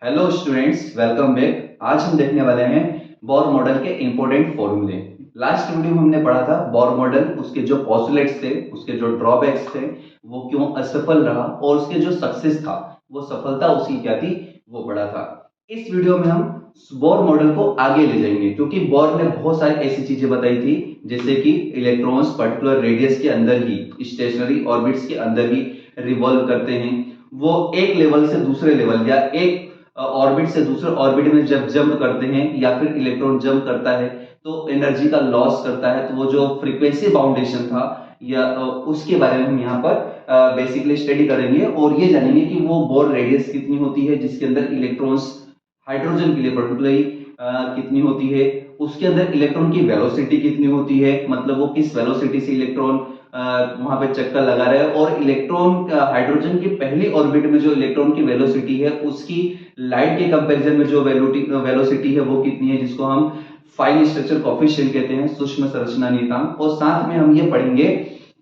Hello students, welcome back. आज हम देखने वाले हैं बोर मॉडल के इंपॉर्टेंट फॉर्मूले। लास्ट वीडियो में हमने पढ़ा था बोर मॉडल, उसके जो पॉस्टुलेट्स थे, उसके जो ड्रॉबैक्स थे, वो क्यों असफल रहा और उसके जो सक्सेस था, वो सफलता उसकी क्या थी, वो पढ़ा था। इस वीडियो में हम बोर मॉडल को आगे ले जाएंगे, क्योंकि बोर ने बहुत सारी ऐसी चीजें बताई थी, जैसे कि इलेक्ट्रॉन्स पर्टिकुलर रेडियस के अंदर ही, स्टेशनरी ऑर्बिट्स के अंदर ही रिवॉल्व करते हैं। वो एक लेवल से दूसरे लेवल या एक ऑर्बिट से दूसरे ऑर्बिट में जब जंप करते हैं या फिर इलेक्ट्रॉन जंप करता है तो एनर्जी का लॉस करता है। तो वो जो फ्रीक्वेंसी बाउंडेशन था या उसके बारे में हम यहाँ पर बेसिकली स्टडी करेंगे और ये जानेंगे कि वो बोर रेडियस कितनी होती है, जिसके अंदर इलेक्ट्रॉन्स हाइड्रोजन के लिए पर्टिकुलरली कितनी होती है, उसके अंदर इलेक्ट्रॉन की वेलोसिटी कितनी होती है, मतलब वो किस वेलोसिटी से इलेक्ट्रॉन वहां पे चक्कर लगा रहे हैं, और इलेक्ट्रॉन हाइड्रोजन की पहली ऑर्बिट में जो इलेक्ट्रॉन की वेलोसिटी है उसकी लाइट के कंपैरिजन में जो वेलोसिटी है वो कितनी है, जिसको हम फाइन स्ट्रक्चर कोफिशिएंट कहते हैं, सूक्ष्म संरचना नियतांक। और साथ में हम ये पढ़ेंगे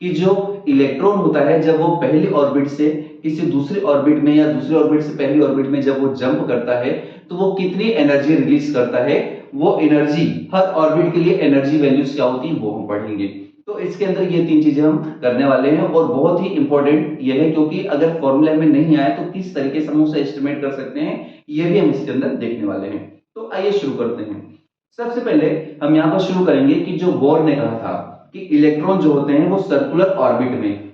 कि जो इलेक्ट्रॉन होता है जब वो पहली ऑर्बिट से किसी दूसरी ऑर्बिट में या दूसरी ऑर्बिट से पहली ऑर्बिट में जब वो जंप करता है तो वो कितनी एनर्जी रिलीज करता है। वो एनर्जी हर ऑर्बिट के लिए एनर्जी वैल्यूज क्या होती है वो हम पढ़ेंगे। तो इसके अंदर ये तीन चीजें हम करने वाले हैं और बहुत ही इंपॉर्टेंट ये है, क्योंकि अगर फॉर्मूला में नहीं आए तो किस तरीके से हम उसे एस्टिमेट कर सकते हैं, ये भी हम इसके अंदर देखने वाले हैं। तो आइए शुरू करते हैं। सबसे पहले हम यहाँ पर शुरू करेंगे कि जो बोर ने कहा था कि इलेक्ट्रॉन जो होते हैं वो सर्कुलर ऑर्बिट में,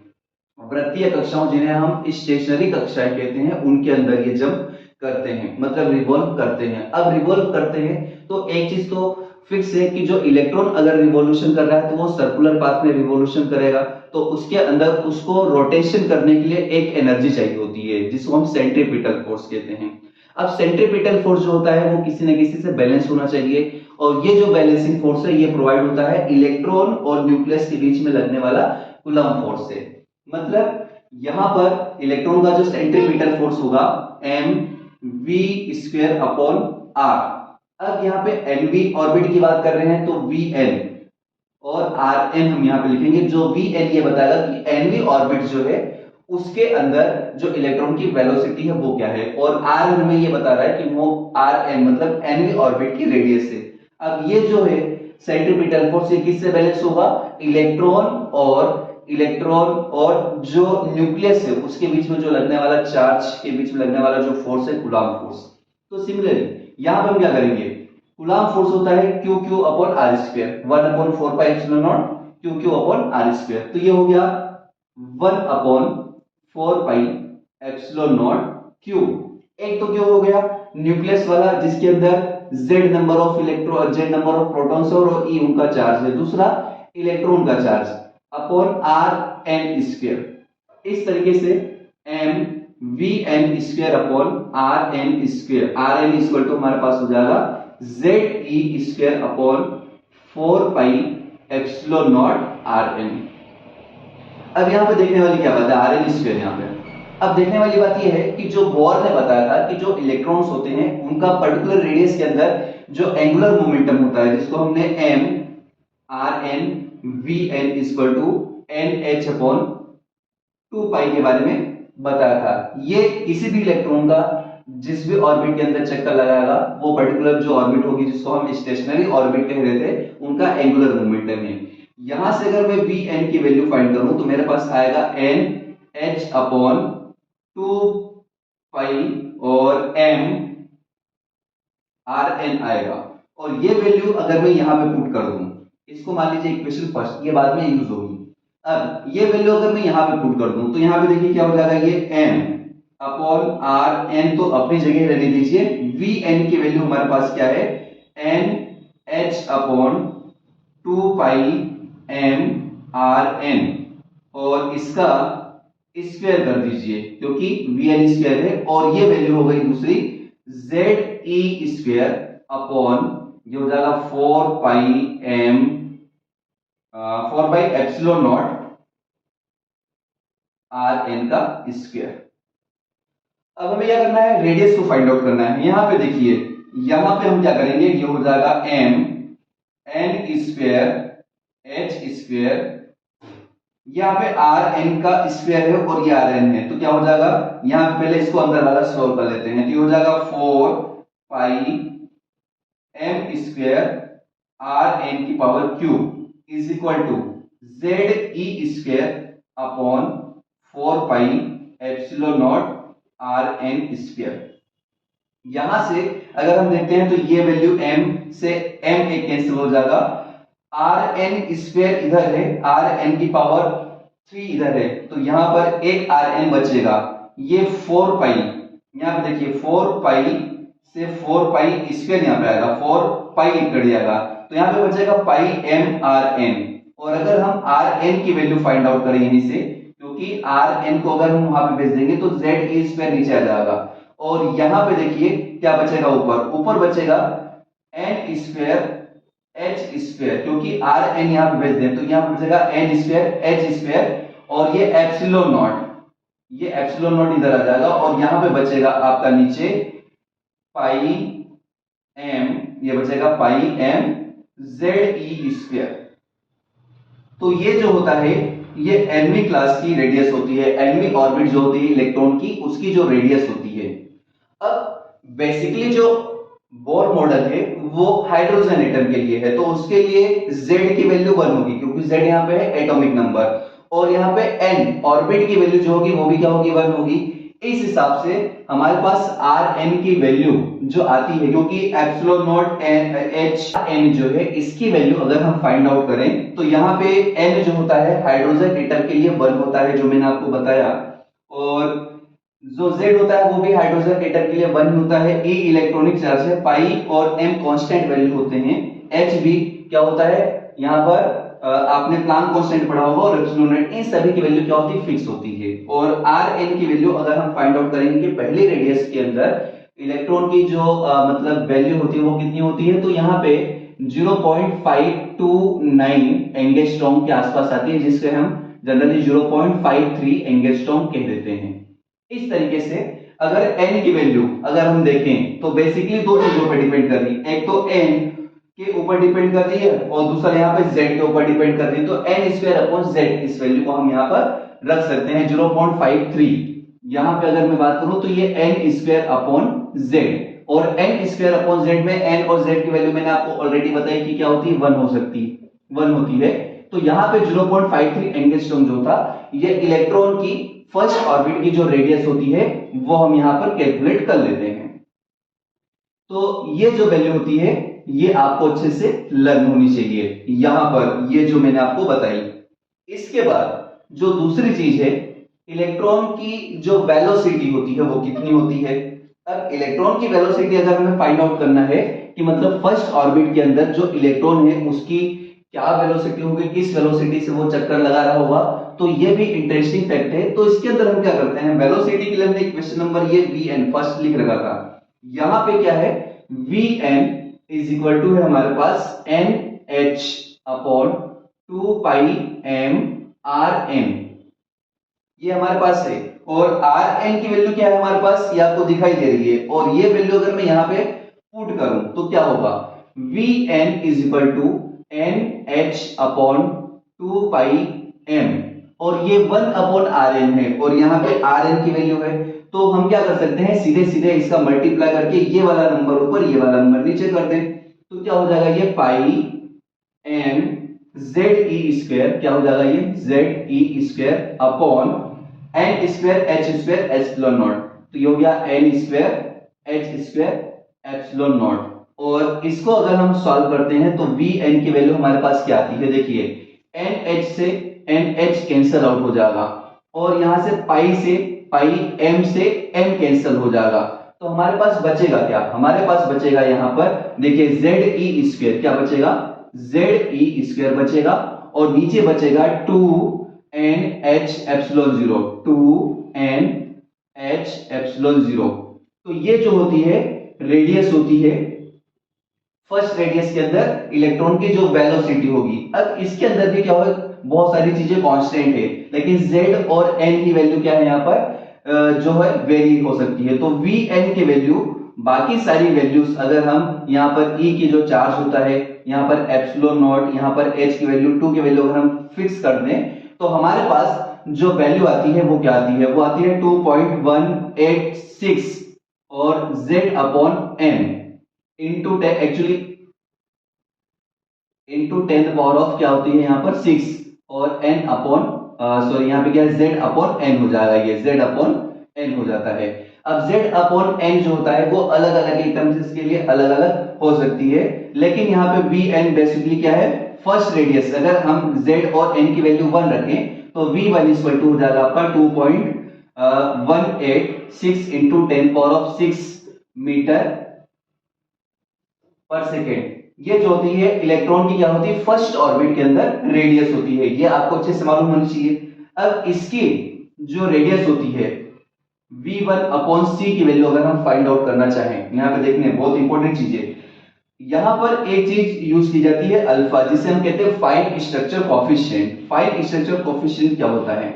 वृत्तीय कक्षाओं जिन्हें हम स्टेशनरी कक्षाएं कहते हैं, उनके अंदर ये जंप करते हैं, मतलब रिवॉल्व करते हैं। अब रिवॉल्व करते हैं तो एक चीज तो फिक्स है कि जो इलेक्ट्रॉन अगर रिवॉल्यूशन कर रहा है तो वो सर्कुलर पाथ में रिवॉल्यूशन करेगा, तो उसके अंदर उसको रोटेशन करने के लिए एक एनर्जी चाहिए होती है जिसको हम सेंट्रीपिटल फोर्स कहते हैं। अब सेंट्रीपिटल फोर्स जो होता है वो किसी न किसी से बैलेंस होना चाहिए, और ये जो बैलेंसिंग फोर्स है ये प्रोवाइड होता है इलेक्ट्रॉन और न्यूक्लियस के बीच में लगने वाला कूलम्ब फोर्स से। मतलब यहां पर इलेक्ट्रॉन का जो सेंट्रीपिटल फोर्स होगा M V square upon R. अब यहाँ पे एन वी ऑर्बिट की बात कर रहे हैं तो वी एन और आर एन हम यहाँ पे लिखेंगे। जो वी एन ये बताएगा कि एन वी ऑर्बिट जो है उसके अंदर जो इलेक्ट्रॉन की वेलोसिटी है वो क्या है, और आर हमें ये बता रहा है कि वो आर एन मतलब एन वी ऑर्बिट की रेडियस है। अब ये जो है सेंट्रीपिटल फोर्स ये किससे बैलेंस होगा, इलेक्ट्रॉन और जो न्यूक्लियस है उसके बीच में जो लगने वाला चार्ज के बीच में लगने वाला जो फोर्स है कूलम्ब फोर्स। तो सिमिलरली यहां पर हम क्या करेंगे, कूलम्ब फोर्स होता है Q Q upon R square, 1 upon 4 pi epsilon naught Q Q upon R square. तो ये हो गया 1 upon 4 pi epsilon naught Q. एक तो क्यों हो गया न्यूक्लियस वाला जिसके अंदर Z number of electron, Z number of protons और ई उनका चार्ज है, दूसरा इलेक्ट्रॉन का charge upon R N square. इस तरीके से M V N square upon R N square, R N equal to हमारे पास हो जाएगा Z E square upon 4 pi epsilon naught R N. अब यहां पे देखने वाली क्या बात है, आर एन स्क्वायर यहां पे। अब देखने वाली बात यह है कि जो बोर ने बताया था कि जो इलेक्ट्रॉन्स होते हैं उनका पर्टिकुलर रेडियस के अंदर जो एंगुलर मोमेंटम होता है, जिसको हमने M R N V N equal to N H upon 2 pi के बारे में बताया था। ये किसी भी इलेक्ट्रॉन का जिस भी ऑर्बिट के अंदर चक्कर लगाएगा वो पर्टिकुलर जो ऑर्बिट होगी जिसको हम स्टेशनरी ऑर्बिट कह रहे थे, उनका एंगुलर मोमेंटम है। यहां से अगर मैं वी एन की वैल्यू फाइंड करूं तो मेरे पास आएगा एन एच अपॉन 2 पाई और एम आर एन आएगा। और ये वैल्यू अगर मैं यहां पे पुट कर दूं, इसको मान लीजिए इक्वेशन फर्स्ट, ये बाद में यूज होगी। अब ये वैल्यू अगर मैं यहां पे पुट कर दूं तो यहां पे देखिए क्या हो जाएगा, ये एम अपॉन आर एन तो अपनी जगह रहने दीजिए, वी एन की वैल्यू हमारे पास क्या है, एन एच अपॉन 2 पाई एम आर एन, और इसका स्क्वायर कर दीजिए क्योंकि वी एन स्क्वायर है, और ये वैल्यू हो गई दूसरी जेड ई स्क्वायर अपॉन ये हो जाएगा 4 pi M 4 by epsilon naught R N का स्क्वायर। अब हमें क्या करना है, रेडियस को फाइंड आउट करना है। यहां पे देखिए, यहां पे हम क्या करेंगे, ये हो जाएगा M N square H square यहाँ पे आर एन का स्क्वायर है और ये आर एन है, तो क्या हो जाएगा, यहाँ पे पहले इसको अंदर वाला सॉल्व कर लेते हैं, तो ये हो जाएगा 4 pi M square R N की power cube is equal to Z E square upon 4 pi epsilon naught R N square. यहां से अगर हम देखते हैं तो ये वैल्यू m से m एक कैंसिल हो जाएगा, आर एन स्क्वायर इधर है, आर एन की पावर 3 इधर है, तो यहां पर एक आर एन बचेगा, ये 4 पाई, यहां पे देखिए 4 पाई से 4 पाई स्क्वायर यहां पे आएगा, 4 पाई कट जाएगा, तो यहां पे बचेगा पाई एम आर एन। और अगर हम आर एन की वैल्यू फाइंड आउट करें यहीं से, क्योंकि आर एन को अगर हम वहां पे भेज देंगे तो जेड ई स्क्वायर नीचे आ जाएगा, और यहां पे देखिए क्या बचेगा, ऊपर बचेगा एन स्क्वायर एच स्क्वायर, क्योंकि आर एन यहां पे भेज दें तो यहां पे बचेगा एन स्क्वायर एच स्क्वायर, और ये एप्सिलॉन नॉट, ये एप्सिलॉन नॉट इधर आ जाएगा, और यहां पे बचेगा आपका नीचे पाई एम, ये बचेगा पाई एम जेड ई स्क्वायर। तो ये जो होता है ये एनवी क्लास की रेडियस होती है, एनवी ऑर्बिट जो होती है इलेक्ट्रॉन की, उसकी जो रेडियस होती है। अब बेसिकली जो बोर मॉडल है वो हाइड्रोजन एटम के लिए है, तो उसके लिए Z की वैल्यू 1 होगी, क्योंकि Z यहाँ पे है एटॉमिक नंबर, और यहाँ पे N ऑर्बिट की वैल्यू जो होगी वो भी क्या होगी, 1 होगी। इस हिसाब से हमारे पास Rn की वैल्यू जो आती है, क्योंकि एप्सिलॉन नॉट Hn जो है इसकी वैल्यू अगर हम फाइंड आउट करें तो यहाँ पे N जो होता है हाइड्रोजन एटम के लिए 1 होता है, जो मैंने आपको बताया, और जो Z होता है वो भी हाइड्रोजन एटम के लिए 1 होता है। E इलेक्ट्रॉनिक चार्ज है, पाई और m कांस्टेंट वैल्यू होते हैं, H भी क्या होता है यहाँ पर आपने प्लांक कांस्टेंट पढ़ा होगा, और एप्सिलॉन नॉट, इन सभी की वैल्यू क्या होती है, फिक्स होती है। और Rn की वैल्यू अगर हम फाइंड आउट करेंगे कि पहले रेडियस के अंदर इलेक्ट्रॉन की जो मतलब वैल्यू होती है वो कितनी होती है, तो यहाँ पे 0.529 एंगस्ट्रॉम के आसपास आती है, जिससे हम जनरली 0.53 एंगस्ट्रॉम कह देते हैं। इस तरीके से अगर n की वैल्यू अगर हम देखें तो बेसिकली दो चीजों पर डिपेंड कर रही है, एक तो n के ऊपर डिपेंड कर रही है और दूसरा यहाँ पे z के ऊपर डिपेंड कर रही है, तो n स्क्वायर अपॉन z इस वैल्यू को हम यहाँ पर रख सकते हैं 0.53। यहाँ पे अगर मैं बात करूं तो ये n स्क्वायर अपॉन z, और n स्क्वायर अपॉन z में n और z की वैल्यू मैंने आपको ऑलरेडी बताई कि क्या होती है, 1 हो सकती, 1 होती है। तो यहाँ पे 0.53 एंगस्ट्रॉम जो था ये इलेक्ट्रॉन की फर्स्ट ऑर्बिट की जो रेडियस होती है वो हम यहां पर कैलकुलेट कर लेते हैं। तो ये जो वैल्यू होती है ये आपको अच्छे से लर्न होनी चाहिए, यहां पर ये जो मैंने आपको बताई। इसके बाद जो दूसरी चीज है, इलेक्ट्रॉन की जो वेलोसिटी होती है वो कितनी होती है। अब इलेक्ट्रॉन की वेलोसिटी अगर हमें फाइंड आउट करना है कि मतलब फर्स्ट ऑर्बिट के अंदर जो इलेक्ट्रॉन है उसकी क्या वेलोसिटी होगी, किस वेलोसिटी से वो चक्कर लगा रहा होगा, तो ये भी इंटरेस्टिंग फैक्ट है। तो इसके अंदर हम क्या करते हैं, वेलोसिटी के लिए हमने क्वेश्चन नंबर ये Vn फर्स्ट लिख रखा था, यहां पे क्या है Vn इज इक्वल टू है हमारे पास NH upon 2 pi m Rn, ये हमारे पास है। और Rn की वैल्यू क्या है हमारे पास, ये आपको दिखाई दे रही है, और ये वैल्यू अगर मैं यहां पे पुट करूं तो क्या होगा, Vn is equal to NH upon 2 pi m, और ये 1 अपॉन Rn है, और यहाँ पे Rn की वैल्यू है, तो हम क्या कर सकते हैं, सीधे सीधे इसका मल्टीप्लाई करके ये वाला नंबर ऊपर ये वाला नंबर नीचे कर दें, तो क्या हो जाएगा, ये pi m Z E square, क्या हो जाएगा ये Z E square upon N square H square epsilon naught, तो ये हो गया N square H square epsilon naught. और इसको अगर हम सॉल्व करते हैं तो Vn की वैल्यू हमारे पास क्या आती है, देखिए NH से NH कैंसिल आउट हो जाएगा, और यहां से पाई m से m कैंसिल हो जाएगा, तो हमारे पास बचेगा क्या, हमारे पास बचेगा यहां पर देखिए जेड ई स्क्वायर, क्या बचेगा जेड ई स्क्वायर बचेगा, और नीचे बचेगा 2NH एप्सिलॉन 0, 2NH एप्सिलॉन 0। तो ये जो होती है रेडियस होती है फर्स्ट रेडियस के अंदर इलेक्ट्रॉन की जो वेलोसिटी होगी। अब इसके अंदर भी क्या होगा, बहुत सारी चीजें कांस्टेंट है, लेकिन z और n की वैल्यू क्या है यहाँ पर जो है वेरी हो सकती है। तो Vn की वैल्यू बाकी सारी वैल्यूज अगर हम यहाँ पर E की जो चार्ज होता है, यहाँ पर एप्सिलॉन नॉट, यहाँ पर H की वैल्यू 2 की वैल्यू अगर हम फिक्स कर दें तो हमारे पास जो वैल्यू आती है वो क्या आती है, वो आती है 2.186 और z upon n into 10 actually into 10 power of क्या होती है यहाँ पर 6 और n अपॉन सॉरी यहाँ पे क्या है z अपॉन n हो जाएगा, ये z अपॉन n हो जाता है। अब z अपॉन n जो होता है वो अलग अलग टर्म्स के लिए अलग अलग हो सकती है, लेकिन यहाँ पे vn बेसिकली क्या है, फर्स्ट रेडियस। अगर हम z और n की वैल्यू 1 रखें तो v1 इक्वल टू हो जाएगा आपका 2.186 इंटू 10 पावर ऑफ 6 मीटर पर सेकेंड। ये जो होती है इलेक्ट्रॉन की क्या होती है, फर्स्ट ऑर्बिट के अंदर रेडियस होती है, ये आपको अच्छे से मालूम होनी चाहिए। अब इसकी जो रेडियस होती है v1 अपॉन c की वैल्यू अगर हम फाइंड आउट करना चाहें, यहां पे देखने बहुत इंपॉर्टेंट चीज है, यहां पर एक चीज यूज की जाती है अल्फा, जिसे हम कहते हैं fine structure coefficient. Fine structure coefficient क्या होता है,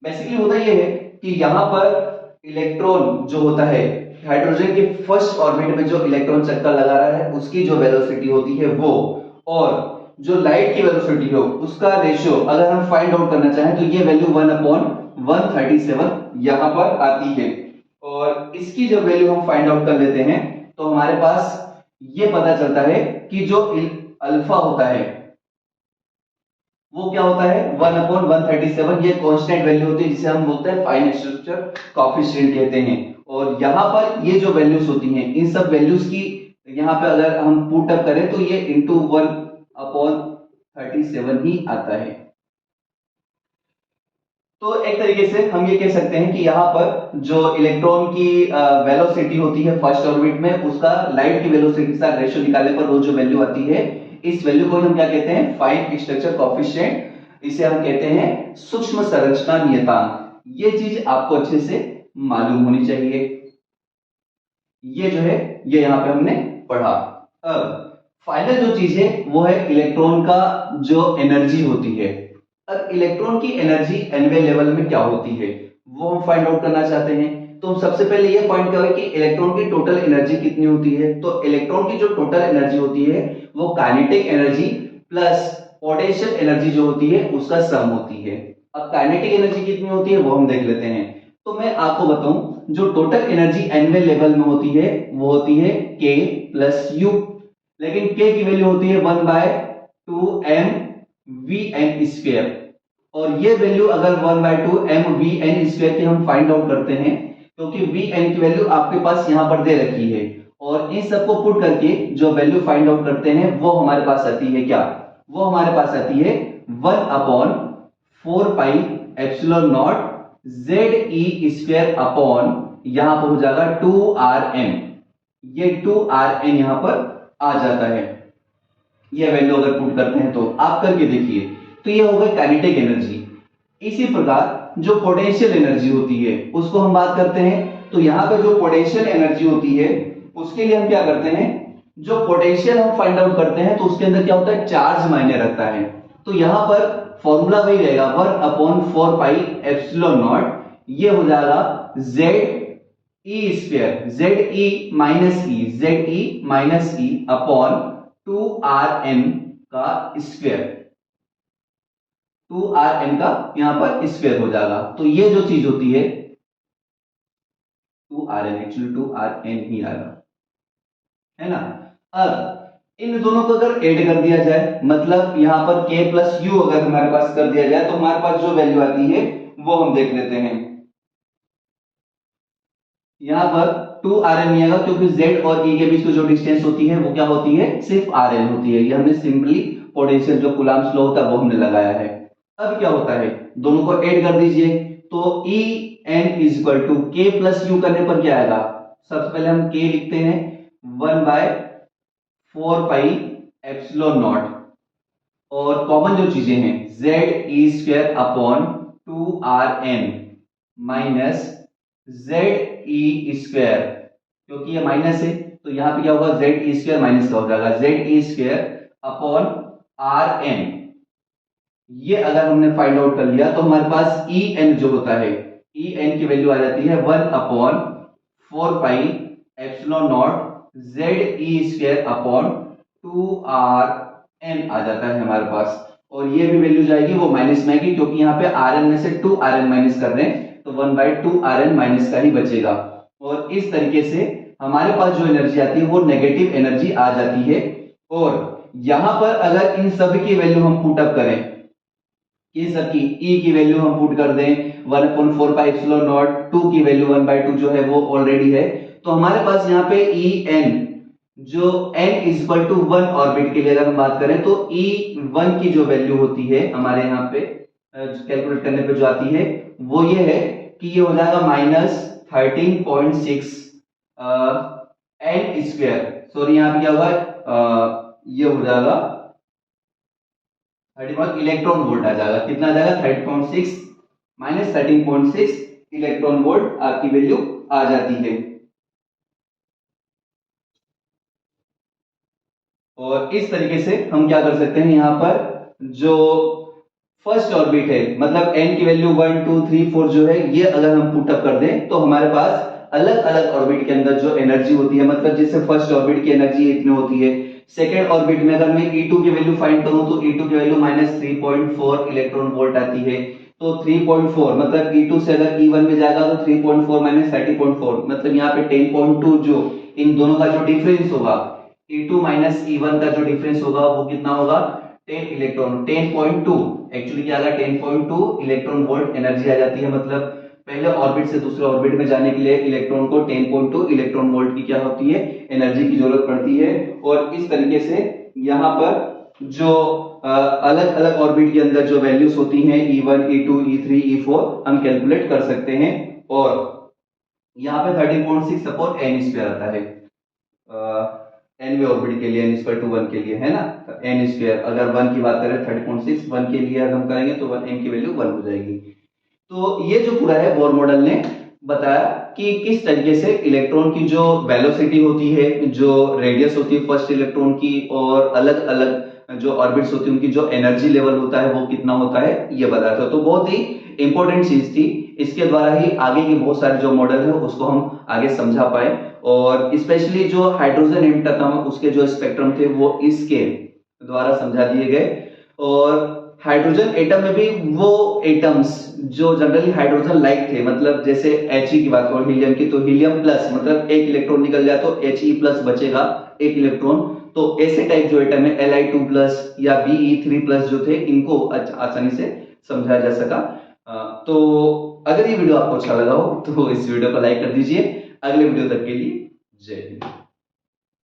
बेसिकली होता यह है कि यहां पर इलेक्ट्रॉन जो होता है हाइड्रोजन के फर्स्ट ऑर्बिट में जो इलेक्ट्रॉन चक्कर लगा रहा है उसकी जो वेलोसिटी होती है वो, और जो लाइट की वेलोसिटी हो उसका रेशियो अगर हम फाइंड आउट करना चाहें तो ये वैल्यू 1/137 यहां पर आती है। और इसकी जब वैल्यू हम फाइंड आउट कर लेते हैं तो हमारे पास ये पता चलता है कि जो अल्फा होता है वो क्या होता है 1/137, ये कांस्टेंट वैल्यू होती है जिसे हम बोलते हैं फाइन स्ट्रक्चर कोएफिशिएंट कहते हैं। और यहां पर ये जो वैल्यूज होती हैं इन सब वैल्यूज की यहां पे अगर हम पुट अप करें तो ये इंटू 1/37 ही आता है। तो एक तरीके से हम ये कह सकते हैं कि यहाँ पर जो इलेक्ट्रॉन की वेलोसिटी होती है फर्स्ट ऑर्बिट में, उसका लाइट की वेलोसिटी के साथ रेशियो निकालने पर वो जो वैल्यू आती है, इस वैल्यू को हम क्या कहते हैं, फाइन स्ट्रक्चर कोएफिशिएंट। इसे हम कहते हैं सूक्ष्म संरचना नियतांक। ये चीज आपको अच्छे से मालूम होनी चाहिए। ये जो है ये यहाँ पे हमने पढ़ा। अब फाइनल जो चीज है वो है इलेक्ट्रॉन का जो एनर्जी होती है। अब इलेक्ट्रॉन की एनर्जी एनवेल लेवल में क्या होती है वो हम फाइंड आउट करना चाहते हैं। तो सबसे पहले ये पॉइंट करें कि इलेक्ट्रॉन की टोटल एनर्जी कितनी होती है। तो इलेक्ट्रॉन की जो टोटल एनर्जी होती है वो kinetic energy plus potential energy जो होती है उसका सम होती है। अब काइनेटिक एनर्जी कितनी होती है वो हम देख लेते हैं। तो मैं आपको बताऊं जो टोटल एनर्जी एनवेल लेवल में होती है वो होती है K प्लस U, लेकिन K की वैल्यू होती है 1/2 mvn स्क्वायर। और ये वैल्यू अगर 1/2 mvn स्क्वायर की हम फाइंड आउट करते हैं, क्योंकि vn की वैल्यू आपके पास यहां पर दे रखी है, और इन सबको पुट करके जो वैल्यू फाइंड आउट करते हैं वो हमारे पास आती है क्या, वो हमारे पास आती है 1/4 पाई epsilon not ZE square upon यहां पर हो जाएगा 2Rn। ये 2Rn यहां पर आ जाता है। ये वैल्यू अगर पुट करते हैं तो आप करके देखिए, तो ये हो गई काइनेटिक एनर्जी। इसी प्रकार जो पोटेंशियल एनर्जी होती है उसको हम बात करते हैं। तो यहां पे जो पोटेंशियल एनर्जी होती है उसके लिए हम क्या करते हैं, जो पोटेंशियल हम फाइंड आउट करते हैं तो उसके अंदर क्या होता है, चार्ज मायने रखता है। तो यहां पर फॉर्मूला वही रहेगा 1/4 पाई एप्सिलॉन नॉट, ये हो जाएगा ZE square, ZE minus E upon 2Rn का स्क्वायर, 2Rn का यहां पर स्क्वायर हो जाएगा। तो ये जो चीज होती है 2Rn, एक्चुअली 2Rn ही आएगा, है ना। अब इन दोनों को अगर ऐड कर दिया जाए, मतलब यहां पर K प्लस U अगर हमारे पास कर दिया जाए तो हमारे पास जो वैल्यू आती है वो हम देख लेते हैं। यहां पर 2Rn नहीं आएगा क्योंकि Z और E के बीच की जो डिस्टेंस होती है वो क्या होती है, सिर्फ Rn होती है। ये हमने सिंपली पोटेंशियल जो कूलम्ब्स लॉ होता है वो हमने लगाया है। अब क्या होता है, दोनों को ऐड कर दीजिए तो En equal to K plus U करने पर क्या आएगा, सबसे पहले हम K लिखते हैं 1/4 पाई एप्सिलॉन नॉट, और कॉमन जो चीजें हैं ZE square upon 2Rn minus ZE square, क्योंकि ये माइनस है तो यहां पे क्या होगा, ZE स्क्वायर माइनस का हो जाएगा, ZE स्क्वायर अपॉन Rn। ये अगर हमने फाइंड आउट कर लिया तो हमारे पास En जो होता है, En की वैल्यू आ जाती है 1/4 पाई epsilon not ZE square upon 2Rn आ जाता है हमारे पास। और ये भी वैल्यू जाएगी वो माइनस में आएगी, क्योंकि यहाँ पे Rn में से 2 Rn माइनस कर रहे हैं, तो 1/2 Rn माइनस का ही बचेगा। और इस तरीके से हमारे पास जो एनर्जी आती है वो नेगेटिव एनर्जी आ जाती है। और यहां पर अगर इन सभी की वैल्यू हम पुट अप करें, इन सब की E की वैल्यू हम पुट कर दें 1/4 पाई एप्सिलॉन नॉट, 2 की वैल्यू 1/2 जो है वो ऑलरेडी है, तो हमारे पास यहाँ पे En जो n is equal to 1 orbit के लिए अगर हम बात करें तो E1 की जो वैल्यू होती है हमारे यहाँ पे कैलकुलेट करने पे जो आती है वो ये है कि ये हो जाएगा -13.6 n स्क्वायर, सॉरी यहाँ पे क्या होगा, ये हो जाएगा 30 इलेक्ट्रॉन वोल्ट आ जाएगा। कितना आ जाएगा 30.6 माइनस 13.6 इलेक्ट्रॉन वोल्ट आपकी वैल्यू आ जाती है। और इस तरीके से हम क्या कर सकते हैं, यहाँ पर जो फर्स्ट ऑर्बिट है मतलब n की वैल्यू 1 2 3 4 जो है ये अगर हम पुट अप कर दें तो हमारे पास अलग अलग ऑर्बिट के अंदर जो एनर्जी होती है, मतलब जैसे फर्स्ट ऑर्बिट की एनर्जी इतनी होती है, सेकेंड ऑर्बिट में अगर मैं E2 की वैल्यू फाइंड करूं तो E2 की वैल्यू -3.4 इलेक्ट्रॉन वोल्ट आती है। तो 3.4 मतलब E2 से अगर E1 में जाएगा तो 3.4 माइनस 30.4 मतलब यहाँ पे 10.2 जो इन दोनों का जो डिफरेंस होगा E2 माइनस E1 का जो डिफरेंस होगा वो कितना होगा 10 इलेक्ट्रॉन 10.2 एक्चुअली क्या आएगा 10.2 इलेक्ट्रॉन वोल्ट एनर्जी आ जाती है। मतलब पहले ऑर्बिट से दूसरे ऑर्बिट में जाने के लिए इलेक्ट्रॉन को 10.2 इलेक्ट्रॉन वोल्ट की क्या होती है एनर्जी की जरूरत पड़ती है। और इस तरीके से यहाँ पर जो अलग अलग ऑर्बिट के अंदर जो वैल्यूज होती हैं E1 E2 E3 E4 हम कैलकुलेट कर सकते हैं। और यहाँ पे 13.6 अपॉन n स्क्वायर आता है nवे ऑर्बिट के लिए n इक्वल टू 1 के लिए, है ना, n स्क्वायर अगर 1 की बात करें 30.6 1 के लिए अगर हम करेंगे तो n की वैल्यू 1 हो जाएगी। तो ये जो पूरा है बोर मॉडल ने बताया कि किस तरीके से इलेक्ट्रॉन की जो वेलोसिटी होती है, जो रेडियस होती है फर्स्ट इलेक्ट्रॉन की, और अलग अलग जो ऑर्बिट्स होती है उनकी जो एनर्जी लेवल होता है वो कितना होता है ये बताया था। तो बहुत ही इंपॉर्टेंट चीज थी, इसके द्वारा ही आगे के बहुत सारे जो मॉडल है उसको हम आगे समझा पाए। और स्पेशली जो हाइड्रोजन एटम उसके जो स्पेक्ट्रम थे वो इसके द्वारा समझा दिए गए। और हाइड्रोजन एटम में भी वो एटम्स जो जनरली हाइड्रोजन लाइक थे, मतलब जैसे He की बात करो हीलियम की, तो हीलियम प्लस मतलब एक इलेक्ट्रॉन निकल जाए तो He प्लस बचेगा एक इलेक्ट्रॉन, तो ऐसे टाइप जो एटम है Li2 प्लस या Be3 प्लस जो थे इनको आसानी से समझा जा सका। तो अगर ये वीडियो आपको अच्छा लगा हो तो इस वीडियो को लाइक कर दीजिए। अगले वीडियो तक के लिए जय हिंद।